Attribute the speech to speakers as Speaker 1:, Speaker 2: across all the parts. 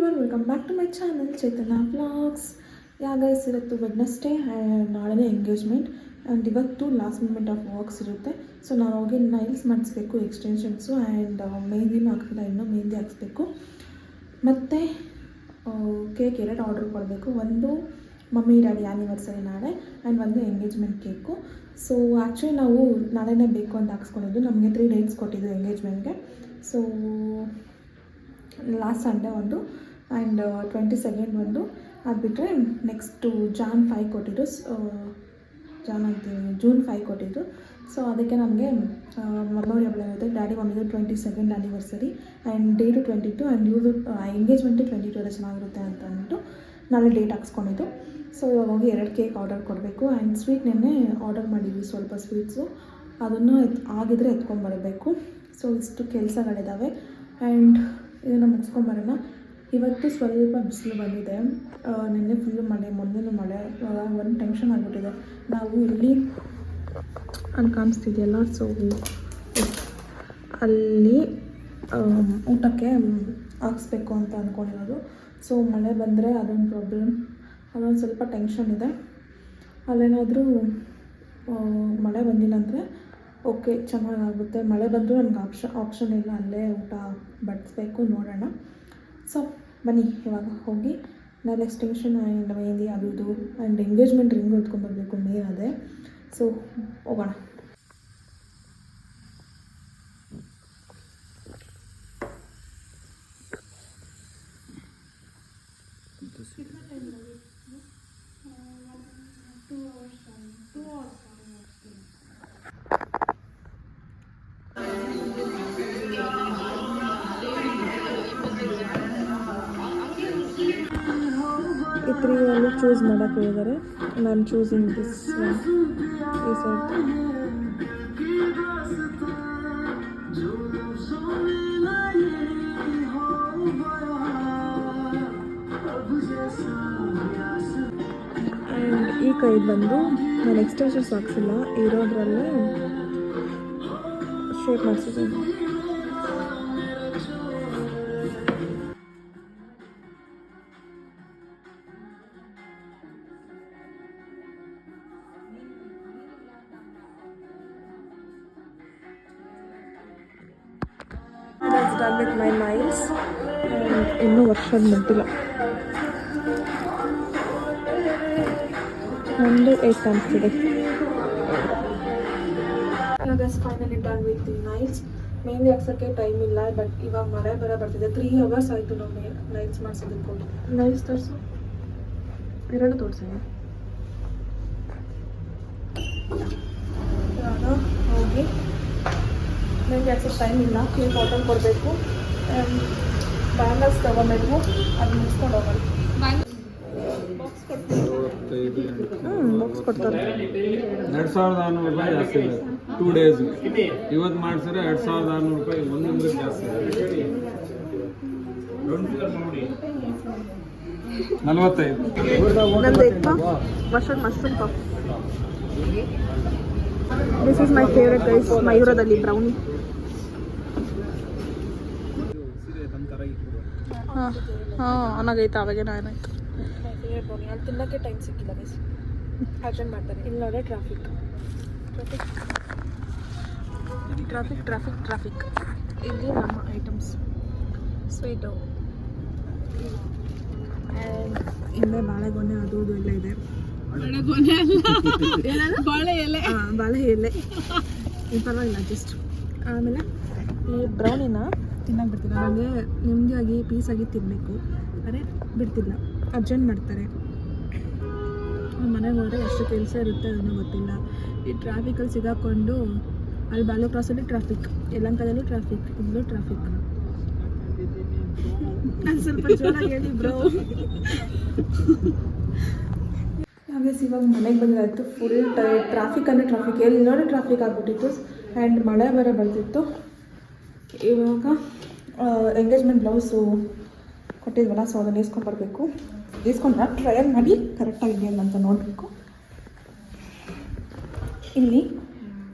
Speaker 1: Everyone, welcome back to my channel Chaitanya vlogs. Guys, ಇವತ್ತು Wednesday and ನಾಳೆನೇ engagement and ಇವತ್ತು last moment of works ಇರುತ್ತೆ. So ನಾನು ಹೋಗಿ ನೈಲ್ಸ್ ಮಾಡಿಸ್ಬೇಕು, ಎಕ್ಸ್ಟೆನ್ಷನ್ಸು ಆ್ಯಂಡ್ ಮೆಹಂದಿನೂ ಹಾಕ್ತಿಲ್ಲ, ಇನ್ನೂ ಮೆಹಂದಿ ಹಾಕ್ಸ್ಬೇಕು. ಮತ್ತು ಕೇಕ್ 2 ಆರ್ಡ್ರ್ ಕೊಡಬೇಕು. ಒಂದು ಮಮ್ಮಿ ಡ್ಯಾಡಿ ಆ್ಯನಿವರ್ಸರಿ ನಾಳೆ ಆ್ಯಂಡ್ ಒಂದು ಎಂಗೇಜ್ಮೆಂಟ್ ಕೇಕು. ಸೊ ಆ್ಯಕ್ಚುಲಿ ನಾವು ನಾಳೆನೇ ಬೇಕು ಅಂತ ಹಾಕ್ಸ್ಕೊಂಡಿದ್ದು. ನಮಗೆ 3 ಡೇಟ್ಸ್ ಕೊಟ್ಟಿದ್ದು ಎಂಗೇಜ್ಮೆಂಟ್ಗೆ. ಸೊ ಲಾಸ್ಟ್ ಸಂಡೇ ಒಂದು ಆ್ಯಂಡ್ 22nd ಒಂದು, ಅದು ಬಿಟ್ಟರೆ ನೆಕ್ಸ್ಟು Jan 5 ಕೊಟ್ಟಿದ್ದು, June 5 ಕೊಟ್ಟಿದ್ದು. ಸೊ ಅದಕ್ಕೆ ನಮಗೆ ಮೆಮೊರೇಬಲ್ ಆಗುತ್ತೆ. ಡ್ಯಾಡಿ ಮಮ್ಮಿದು 22nd anniversary and date 22 and ಇವ್ರದ್ದು ಎಂಗೇಜ್ಮೆಂಟು 22 ಚೆನ್ನಾಗಿರುತ್ತೆ ಅಂತ ಅಂದ್ಬಿಟ್ಟು ನಾಳೆ ಡೇಟ್ ಹಾಕ್ಸ್ಕೊಂಡಿದ್ದು. ಸೊ ಇವಾಗ ಹೋಗಿ 2 ಕೇಕ್ ಆರ್ಡರ್ ಕೊಡಬೇಕು ಆ್ಯಂಡ್ ಸ್ವೀಟ್ ನೆನ್ನೆ ಆರ್ಡರ್ ಮಾಡಿದ್ವಿ, ಸ್ವಲ್ಪ ಸ್ವೀಟ್ಸು ಅದನ್ನು ಆಗಿದ್ರೆ ಎತ್ಕೊಂಡ್ಬರಬೇಕು. ಸೊ ಇಷ್ಟು ಕೆಲಸಗಳಿದ್ದಾವೆ ಆ್ಯಂಡ್ ಇದನ್ನು ಮುಗಿಸ್ಕೊಂಬರೋಣ. ಇವತ್ತು ಸ್ವಲ್ಪ ಬಿಸಿಲು ಬಂದಿದೆ, ನಿನ್ನೆ ಫುಲ್ಲು ಮಳೆ, ಮೊನ್ನೆನೂ ಮಳೆ. ಒಂದು ಟೆನ್ಷನ್ ಆಗಿಬಿಟ್ಟಿದೆ. ನಾವು ಇಲ್ಲಿ ಅಲ್ಲಿ ಕಾಣಿಸ್ತಿದೆಯಲ್ಲ, ಸೊ ಅಲ್ಲಿ ಊಟಕ್ಕೆ ಹಾಕ್ಸ್ಬೇಕು ಅಂತ ಅಂದ್ಕೊಂಡಿರೋದು. ಸೊ ಮಳೆ ಬಂದರೆ ಅದೊಂದು ಪ್ರಾಬ್ಲಮ್, ಅದೊಂದು ಸ್ವಲ್ಪ ಟೆನ್ಷನ್ ಇದೆ. ಅಲ್ಲೇನಾದರೂ ಮಳೆ ಬಂದಿಲ್ಲ ಅಂದರೆ ಓಕೆ, ಚೆನ್ನಾಗಾಗುತ್ತೆ. ಮಳೆ ಬಂದರೂ ನನಗೆ ಆಪ್ಷನ್ ಇಲ್ಲ, ಅಲ್ಲೇ ಊಟ ಬಡಿಸ್ಬೇಕು, ನೋಡೋಣ. ಸೊ ಬನ್ನಿ ಇವಾಗ ಹೋಗಿ ನಾನು ಎಕ್ಸ್ಟೆನ್ಷನ್ ಆ್ಯಂಡ್ ಮೆಹಂದಿ ಅದು ಇದು ಆ್ಯಂಡ್ ಎಂಗೇಜ್ಮೆಂಟ್ ರಿಂಗ್ ಹೊತ್ಕೊಂಡ್ಬರ್ಬೇಕು, ಮೇನ್ ಅದೇ. ಸೊ ಹೋಗೋಣ. ಈ 3 ಚೂಸ್ ಮಾಡೋಕ್ಕೆ ಹೇಳಿದ್ದಾರೆ. ನಾನು ಚೂಸಿಂಗ್ ದಿಸ್ ಈ ಸೈಡ್. ಆ್ಯಂಡ್ ಈ ಕೈದು ಬಂದು ನಾನು ಎಕ್ಸ್ಟೆನ್ಷನ್ಸ್ ಹಾಕ್ಸಿಲ್ಲ, ಇರೋದ್ರಲ್ಲೇ ಶೇಪ್ ಮಾಡಿಸಿದ್ದೀನಿ. Done with my nails and ಇನ್ನೂ ವರ್ಷದ ಮುಗ್ದಿಲ್ಲ. ಒಂದು 8 ಕಾಣಿಸ್ತಿದೆ. Finally done with the nails. Mehndi ಹಾಕ್ಸೋಕ್ಕೆ ಟೈಮ್ ಇಲ್ಲ, ಬಟ್ ಇವಾಗ ಮಳೆ ಬರ್ತಿದೆ. 3 hours ಆಯಿತು ನಾವು ನೈಲ್ಸ್ ಮಾಡಿಸೋದಕ್ಕೆ ಹೋಗಿ. ನೈಲ್ಸ್ ತೋರಿಸು, 2 ತೋರಿಸೋಣ. ಇವಾಗ ಹೋಗಿ ಮೆಹಂದಿ ಹಾಕ್ಸೋಕ್ಕೆ ಟೈಮ್ ಇಲ್ಲ, ಕೇಕ್ ಆರ್ಡರ್ ಕೊಡಬೇಕು ಆ್ಯಂಡ್ ಬ್ಯಾಂಗಲ್ಸ್ ತೊಗೊಬೇಕು, ಅದು ಮುಗಿಸ್ಕೊಂಡು ಹೋಗೋಣ. ಬಾಕ್ಸ್ ಕೊಡ್ತಾರೆ.
Speaker 2: 2600 ರೂಪಾಯಿ ಜಾಸ್ತಿ ಇದೆ 2 ಡೇಸ್. ಇವತ್ತು ಮಾಡಿಸಿದ್ರೆ 2600 ರೂಪಾಯಿ ಒಂದೊಂದು ಜಾಸ್ತಿ ಇದೆ. 45
Speaker 1: mushroom puff. This is my favourite guys, ಮಯೂರದಲ್ಲಿ ಬ್ರೌನಿ. ಅನಾಗೈತೆ, ಅವಾಗೇನೋ ಏನಾಯ್ತು. ಅಲ್ಲಿ ತಿನ್ನೋಕ್ಕೆ ಟೈಮ್ ಸಿಕ್ಕಿಲ್ಲ ಗೈಸ್, ಅಟೆಂಡ್ ಮಾಡ್ತಾರೆ. ಇಲ್ಲಿ ನೋಡೇ ಟ್ರಾಫಿಕ್. ಇಲ್ಲಿ ನಮ್ಮ ಐಟಮ್ಸ್ ಸ್ವೀಟು ಆ್ಯಂಡ್ ಹಿಂದೆ ಬಾಳೆಗೊನೆ ಅದು ಇದು ಎಲ್ಲ ಇದೆ. ಬಾಳೆ ಎಲೆ ಪರವಾಗಿಲ್ಲ, ಜಸ್ಟ್. ಆಮೇಲೆ ಈ ಬ್ರೌನಿನ ತಿನ್ನಕ್ಕೆ ಬಿಡ್ತಿಲ್ಲ, ನನಗೆ ನೆಮ್ಮದಿಯಾಗಿ ಪೀಸಾಗಿ ತಿನ್ನಬೇಕು, ಆದರೆ ಬಿಡ್ತಿಲ್ಲ, ಅರ್ಜೆಂಟ್ ಮಾಡ್ತಾರೆ. ಮನೆಗೆ ಹೋದರೆ ಎಷ್ಟು ಕೆಲಸ ಇರುತ್ತೆ ಅದನ್ನು ಗೊತ್ತಿಲ್ಲ. ಈ ಟ್ರಾಫಿಕಲ್ಲಿ ಸಿಗಾಕೊಂಡು, ಅಲ್ಲಿ ಬಾಲು ಕ್ರಾಸಲ್ಲಿ ಟ್ರಾಫಿಕ್, ಯಲಹಂಕದಲ್ಲೂ ಟ್ರಾಫಿಕ್, ಇಲ್ಲೂ ಟ್ರಾಫಿಕ್. ನಾನು ಸ್ವಲ್ಪ ಜೋರಾಗಿ ಹೇಳಿ ಬ್ರೋ. ಹಾಗೆ ಇವಾಗ ಮನೆಗೆ ಬಂದಾಯಿತು. ಫುಲ್ ಟ್ರಾಫಿಕ್ ಅಂದರೆ ಟ್ರಾಫಿಕ್, ಎಲ್ಲಿ ನೋಡಿ ಟ್ರಾಫಿಕ್ ಆಗಿಬಿಟ್ಟಿತ್ತು ಆ್ಯಂಡ್ ಮಳೆ ಬೇರೆ ಬರ್ತಿತ್ತು. ಇವಾಗ ಎಂಗೇಜ್ಮೆಂಟ್ ಬ್ಲೌಸು ಕೊಟ್ಟಿದ್ವಲ್ಲ, ಸೊ ಅದನ್ನು ಈಸ್ಕೊಂಡ್ಬರ್ಬೇಕು. ಈಸ್ಕೊಂಡ್ರೆ ಟ್ರಯಲ್ ಮಾಡಿ ಕರೆಕ್ಟಾಗಿದೆಯಲ್ಲ ಅಂತ ನೋಡಬೇಕು. ಇಲ್ಲಿ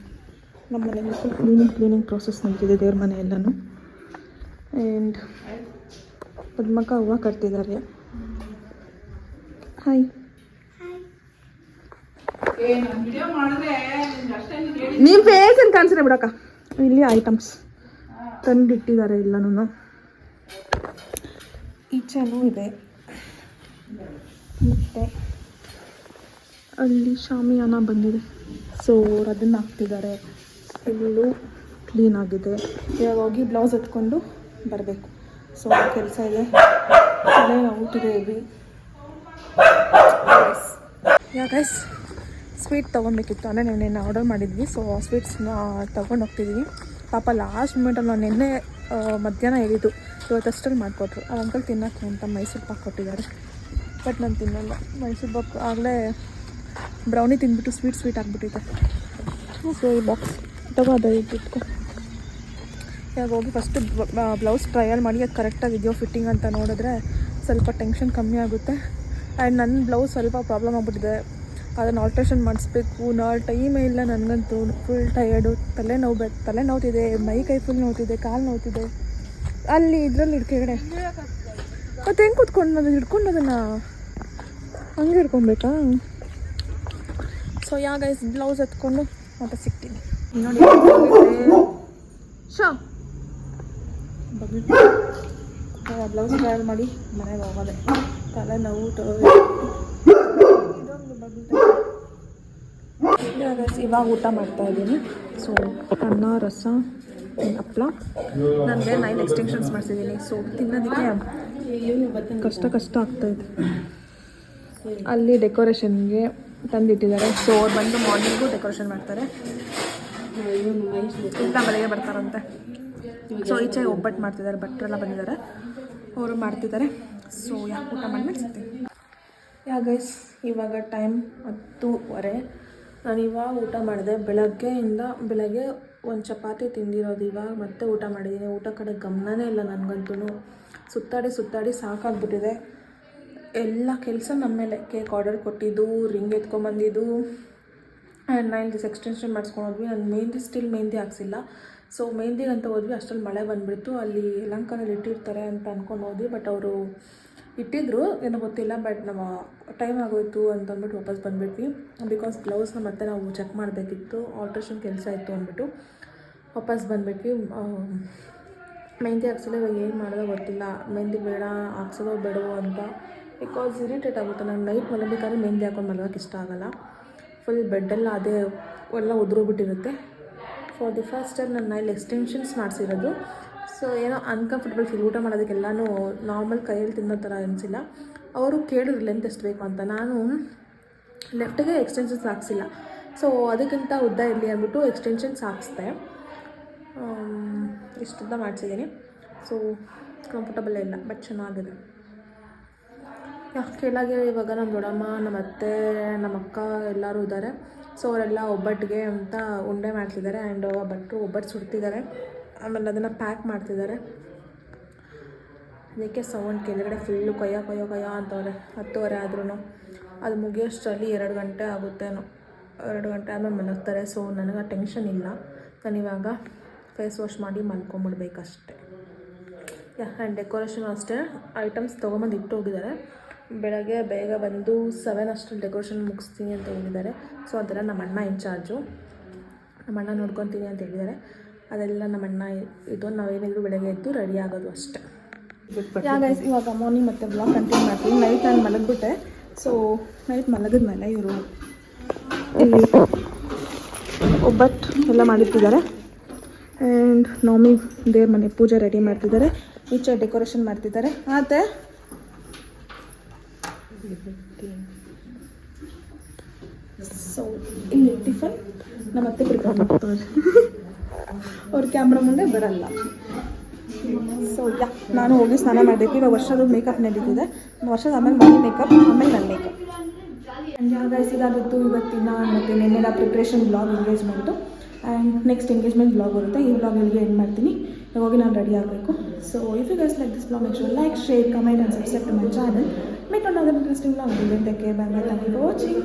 Speaker 1: ನಮ್ಮ ಮನೆಯಲ್ಲಿ ಫುಲ್ ಕ್ಲೀನಿಂಗ್ ಪ್ರೋಸೆಸ್ ನಡೀತಿದೆ, ದೇವ್ರ ಮನೆ ಎಲ್ಲನೂ. ಆ್ಯಂಡ್ ಪದ್ಮಕ್ಕ ಹೂವು ಕಟ್ತಿದ್ದಾರೆ. ಹಾಯ್. ನಿಮ್ಮ ಫೇಸ್ ಏನು ಕಾಣಿಸ್ರೆ ಬಿಡಕ್ಕ. ಇಲ್ಲಿ ಐಟಮ್ಸ್ ತಂದಿಟ್ಟಿದ್ದಾರೆ ಎಲ್ಲನೂ. ಈಚೆನೂ ಇದೆ ಮತ್ತು ಅಲ್ಲಿ ಶಾಮಿಯಾನ ಬಂದಿದೆ. ಸೊ ಅವ್ರು ಅದನ್ನು ಹಾಕ್ತಿದ್ದಾರೆ. ಫುಲ್ಲು ಕ್ಲೀನ್ ಆಗಿದೆ. ಇವಾಗ ಹೋಗಿ ಬ್ಲೌಸ್ ಎತ್ಕೊಂಡು ಬರಬೇಕು. ಸೊ ಕೆಲಸ ಇದೆ. ತಲೆ ಔಟಿದೆ ಹೆವಿ. ಗೈಸ್ ಸ್ವೀಟ್ ತೊಗೊಬೇಕಿತ್ತು. ಅಂದರೆ ನೆನ್ನೆ ಆರ್ಡರ್ ಮಾಡಿದ್ವಿ. ಸೊ ಆ ಸ್ವೀಟ್ಸ್ನ ತೊಗೊಂಡು ಹೋಗ್ತಿದ್ವಿ. ಪಾಪ ಲಾಸ್ಟ್ ಮೂಮೆಂಟಲ್ಲಿ ನಾನು ನಿನ್ನೆ ಮಧ್ಯಾಹ್ನ ಹೇಳಿದ್ದು, ಇವತ್ತಷ್ಟಲ್ಲಿ ಮಾಡಿಕೊಟ್ರು. ಆ ಅಂಕಲ್ ತಿನ್ನೋಕ್ಕೆ ಅಂತ ಮೈಸೂರು ಪಾಕ್ ಕೊಟ್ಟಿದ್ದಾರೆ. ಬಟ್ ನಾನು ತಿನ್ನಲ್ಲ ಮೈಸೂರು ಪಾಕ್. ಆಗಲೇ ಬ್ರೌನಿ ತಿಂದ್ಬಿಟ್ಟು ಸ್ವೀಟ್ ಆಗಿಬಿಟ್ಟಿದೆ. ಸೊ ಈ ಬಾಕ್ಸ್ ತಗೋದ ಇಟ್ಕೊ. ಇವಾಗ ಹೋಗಿ ಫಸ್ಟು ಬ್ಲೌಸ್ ಟ್ರಯಲ್ ಮಾಡಿ ಅದು ಕರೆಕ್ಟಾಗಿದೆಯೋ ಫಿಟ್ಟಿಂಗ್ ಅಂತ ನೋಡಿದ್ರೆ ಸ್ವಲ್ಪ ಟೆನ್ಷನ್ ಕಮ್ಮಿ ಆಗುತ್ತೆ. ಆ್ಯಂಡ್ ನನ್ನ ಬ್ಲೌಸ್ ಸ್ವಲ್ಪ ಪ್ರಾಬ್ಲಮ್ ಆಗಿಬಿಟ್ಟಿದೆ. ಅದನ್ನು ಆಲ್ಟ್ರೇಷನ್ ಮಾಡಿಸ್ಬೇಕು. ಟೈಮೇ ಇಲ್ಲ ನನಗಂತೂ. Full tired. ತಲೆ ನೋವ್ತಿದೆ, ಮೈ ಕೈ ಫುಲ್ ನೋವ್ತಿದೆ, ಕಾಲು ನೋವ್ತಿದೆ. ಅಲ್ಲಿ ಇದರಲ್ಲಿ ಕೆಳಗಡೆ ಮತ್ತು ಹೆಂಗೆ ಕೂತ್ಕೊಂಡು ನಾನು ಹಿಡ್ಕೊಂಡು ಅದನ್ನು ಹಂಗೆ ಹಿಡ್ಕೊಬೇಕಾ? ಸೊ ಗೈಸ್ ಬ್ಲೌಸ್ ಎತ್ಕೊಂಡು ಮತ್ತೆ ಸಿಗ್ತೀನಿ ನೋಡಿ. ಶೋ ಬ್ಲೌಸ್ ಟ್ರಯಲ್ ಮಾಡಿ ಮನೆಗೆ ಹೋಗೋದೆ. ತಲೆ ನೋವು ಇವಾಗ ಊಟ ಮಾಡ್ತಾ ಇದ್ದೀನಿ. ಸೊ ಅನ್ನ, ರಸ, ಹಪ್ಪಳ. ನನಗೆ 9 ಎಕ್ಸ್ಟೆನ್ಷನ್ಸ್ ಮಾಡಿಸಿದ್ದೀನಿ. ಸೊ ತಿನ್ನೋದಕ್ಕೆ ಕಷ್ಟ ಆಗ್ತಾಯಿದೆ. ಅಲ್ಲಿ ಡೆಕೋರೇಷನ್ಗೆ ತಂದಿಟ್ಟಿದ್ದಾರೆ. ಸೊ ಅವ್ರು ಬಂದು ಮಾರ್ನಿಂಗು ಡೆಕೋರೇಷನ್ ಮಾಡ್ತಾರೆ. ಇಲ್ಲ ಬೆಳಗ್ಗೆ ಬರ್ತಾರಂತೆ. ಸೊ ಈಚೆ ಒಬ್ಬಟ್ಟು ಮಾಡ್ತಿದ್ದಾರೆ. ಭಟ್ರೆಲ್ಲ ಬಂದಿದ್ದಾರೆ, ಅವರು ಮಾಡ್ತಿದ್ದಾರೆ. ಸೊ ಊಟ ಮಾಡಿದ್ಮೇಲೆ ಸಿಗ್ತೀನಿ. ಗೈಸ್ ಇವಾಗ ಟೈಮ್ 10:15. ನಾನು ಇವಾಗ ಊಟ ಮಾಡಿದೆ. ಬೆಳಗ್ಗೆ ಒಂದು ಚಪಾತಿ ತಿಂದಿರೋದು. ಇವಾಗ ಮತ್ತೆ ಊಟ ಮಾಡಿದ್ದೀನಿ. ಊಟ ಕಡೆ ಗಮನನೇ ಇಲ್ಲ ನನಗಂತೂ. ಸುತ್ತಾಡಿ ಸಾಕಾಗ್ಬಿಟ್ಟಿದೆ. ಎಲ್ಲ ಕೆಲಸ ನಮ್ಮ ಮೇಲೆ. ಕೇಕ್ ಆರ್ಡರ್ ಕೊಟ್ಟಿದ್ದು, ರಿಂಗ್ ಎತ್ಕೊಂಬಂದಿದ್ದು, ಆ್ಯಂಡ್ ನೈಲ್ಸ್ ಎಕ್ಸ್ಟೆನ್ಷನ್ ಮಾಡಿಸ್ಕೊಂಡೋದ್ವಿ. ನಾನು ಮೆಹಂದಿ ಹಾಕ್ಸಿಲ್ಲ. ಸೊ ಮೆಹಂದಿಗಂತ ಹೋದ್ವಿ. ಅಷ್ಟರಲ್ಲಿ ಮಳೆ ಬಂದುಬಿಡ್ತು. ಅಲ್ಲಿ ಯಲಹಂಕದಲ್ಲಿ ಇಟ್ಟಿರ್ತಾರೆ ಅಂತ ಅಂದ್ಕೊಂಡು ಹೋದ್ವಿ. ಬಟ್ ಅವರು ಇಟ್ಟಿದ್ರು, ಏನೋ ಗೊತ್ತಿಲ್ಲ. ಬಟ್ ನಾವು ಟೈಮ್ ಆಗೋಯ್ತು ಅಂತಂದ್ಬಿಟ್ಟು ವಾಪಸ್ ಬಂದುಬಿಟ್ವಿ. ಬಿಕಾಸ್ ಬ್ಲೌಸ್ನ ಮತ್ತೆ ನಾವು ಚೆಕ್ ಮಾಡಬೇಕಿತ್ತು. ಆಲ್ಟ್ರೇಷನ್ ಕೆಲಸ ಇತ್ತು ಅಂದ್ಬಿಟ್ಟು ವಾಪಸ್ ಬಂದುಬಿಟ್ವಿ. ಮೆಹಂದಿ ಹಾಕ್ಸೋದು ಇವಾಗ ಏನು ಮಾಡೋದೋ ಗೊತ್ತಿಲ್ಲ. ಮೆಹಂದಿ ಬೇಡ ಹಾಕ್ಸೋದೋ ಬೇಡವೋ ಅಂತ. ಬಿಕಾಸ್ ಇರಿಟೇಟ್ ಆಗುತ್ತೆ. ನಾನು ನೈಟ್ ಮಲಗಬೇಕಾದ್ರೆ ಮೆಹಂದಿ ಹಾಕೊಂಡು ಮಲಗೋಕ್ಕೆ ಇಷ್ಟ ಆಗೋಲ್ಲ. ಫುಲ್ ಬೆಡ್ಡೆಲ್ಲ ಅದೇ ಎಲ್ಲ ಉದುರೋಗ್ಬಿಟ್ಟಿರುತ್ತೆ. ಫಾರ್ ದಿ ಫಸ್ಟ್ ಟೈಮ್ ನಾನು ನೈಲ್ ಎಕ್ಸ್ಟೆನ್ಷನ್ಸ್ ಮಾಡಿಸಿರೋದು. ಸೊ ಏನೋ ಅನ್ಕಂಫರ್ಟಬಲ್ ಫೀಲ್. ಊಟ ಮಾಡೋದಕ್ಕೆಲ್ಲನೂ ನಾರ್ಮಲ್ ಕೈಯಲ್ಲಿ ತಿನ್ನೋ ಥರ ಅನಿಸಿಲ್ಲ. ಅವರು ಕೇಳಿದ್ರು ಲೆಂತ್ ಎಷ್ಟು ಬೇಕು ಅಂತ. ನಾನು ಲೆಫ್ಟಿಗೆ ಎಕ್ಸ್ಟೆನ್ಷನ್ಸ್ ಹಾಕ್ಸಿಲ್ಲ. ಸೊ ಅದಕ್ಕಿಂತ ಉದ್ದ ಇರಲಿ ಅಂದ್ಬಿಟ್ಟು ಎಕ್ಸ್ಟೆನ್ಷನ್ಸ್ ಹಾಕ್ಸ್ದೆ. ಇಷ್ಟುದ್ದ ಮಾಡಿಸಿದ್ದೀನಿ. ಸೊ ಕಂಫರ್ಟಬಲ್ ಇಲ್ಲ, ಬಟ್ ಚೆನ್ನಾಗಿದೆ. ಕೆಳಗೆ ಇವಾಗ ನಮ್ಮ ದೊಡ್ಡಮ್ಮ, ನಮ್ಮ ಅತ್ತೆ, ನಮ್ಮ ಅಕ್ಕ ಎಲ್ಲರೂ ಇದ್ದಾರೆ. ಸೊ ಅವರೆಲ್ಲ ಒಬ್ಬಟ್ಟಿಗೆ ಅಂತ ಉಂಡೆ ಮಾಡ್ತಿದ್ದಾರೆ. ಆ್ಯಂಡ್ ಭಟ್ರು ಒಬ್ಬಟ್ಟು ಸುಡ್ತಿದ್ದಾರೆ. ಆಮೇಲೆ ಅದನ್ನು ಪ್ಯಾಕ್ ಮಾಡ್ತಿದ್ದಾರೆ. ಅದಕ್ಕೆ ಸೌಂಡ್ ಕೆಳಗಡೆ ಫುಲ್ಲು ಕೊಯ್ಯ ಅಂತವ್ರೆ. 10:30 ಆದ್ರೂ ಅದು ಮುಗಿಯೋಷ್ಟರಲ್ಲಿ 2 ಗಂಟೆ ಆಗುತ್ತೇನೋ. 2 ಗಂಟೆ ಆದಮೇಲೆ ಮಲಗ್ತಾರೆ. ಸೊ ನನಗೆ ಟೆನ್ಷನ್ ಇಲ್ಲ. ನಾನಿವಾಗ ಫೇಸ್ ವಾಶ್ ಮಾಡಿ ಮಲ್ಕೊಂಬಿಡ್ಬೇಕಷ್ಟೆ. ಆ್ಯಂಡ್ ಡೆಕೋರೇಷನ್ ಅಷ್ಟೇ. ಐಟಮ್ಸ್ ತೊಗೊಂಬಂದು ಇಟ್ಟು ಹೋಗಿದ್ದಾರೆ. ಬೆಳಗ್ಗೆ ಬೇಗ ಬಂದು 7 ಅಷ್ಟರಲ್ಲಿ ಡೆಕೋರೇಷನ್ ಮುಗಿಸ್ತೀನಿ ಅಂತ ಹೇಳಿದ್ದಾರೆ. ಸೊ ಅದೆಲ್ಲ ನಮ್ಮ ಅಣ್ಣ ಇನ್ಚಾರ್ಜು. ನಮ್ಮ ಅಣ್ಣ ನೋಡ್ಕೊತೀನಿ ಅಂತ ಹೇಳಿದ್ದಾರೆ. ಅದೆಲ್ಲ ನಮ್ಮ ಅಣ್ಣ ಇದು. ನಾವೇನಿದ್ರು ಬೆಳಗ್ಗೆ ಎದ್ದು ರೆಡಿ ಆಗೋದು ಅಷ್ಟೇ. ಗೈಸ್ ಇವಾಗ ಮಾರ್ನಿಂಗ್ ಮತ್ತೆ ಬ್ಲಾಗ್ ಕಂಟಿನ್ಯೂ ಮಾಡ್ತೀನಿ. ನೈಟ್ ನಾನು ಮಲಗಿಬಿಟ್ಟೆ. ಸೊ ನೈಟ್ ಮಲಗಿದ್ಮೇಲೆ ಇವರು ಇಲ್ಲಿ ಒಬ್ಬಟ್ಟು ಎಲ್ಲ ಮಾಡಿರ್ತಿದ್ದಾರೆ. ಆ್ಯಂಡ್ ನಾಮಿ ದೇವ್ರ ಮನೆ ಪೂಜೆ ರೆಡಿ ಮಾಡ್ತಿದ್ದಾರೆ. ಈಚೆ ಡೆಕೋರೇಷನ್ ಮಾಡ್ತಿದ್ದಾರೆ. ಮತ್ತು ಸೊ ಇಲ್ಲಿ ಟಿಫನ್ ನಮ್ಮ ಅತ್ತೆ ಪ್ರಿಪೇರ್ ಮಾಡ್ತಾರೆ. ಅವ್ರ ಕ್ಯಾಮ್ರಾ ಮುಂದೆ ಬರಲ್ಲ. ಸೊ ನಾನು ಹೋಗಿ ಸ್ನಾನ ಮಾಡಬೇಕು. ಇವಾಗ ವರ್ಷದ ಮೇಕಪ್ ನಡೀತಿದೆ. ವರ್ಷದ ಆಮೇಲೆ ಮನೆ ಮೇಕಪ್, ಆಮೇಲೆ ನನ್ನ ಮೇಕಪ್. ಗೈಸ್ ಇದಾಗಿತ್ತು ಇವತ್ತಿನ ಮತ್ತು ನಿನ್ನೆಲ್ಲ preparation blog engagement. And next engagement blog ಬರುತ್ತೆ. ಈ ಬ್ಲಾಗ್ ಎಲ್ಲಿಗೆ ಎಂಡ್ ಮಾಡ್ತೀನಿ. ಹೋಗಿ ನಾನು ರೆಡಿ ಆಗಬೇಕು. So if you guys like this blog, make sure like, share, comment and subscribe to my channel. Make another interesting vlog. Take care. Bye. Thank you for watching.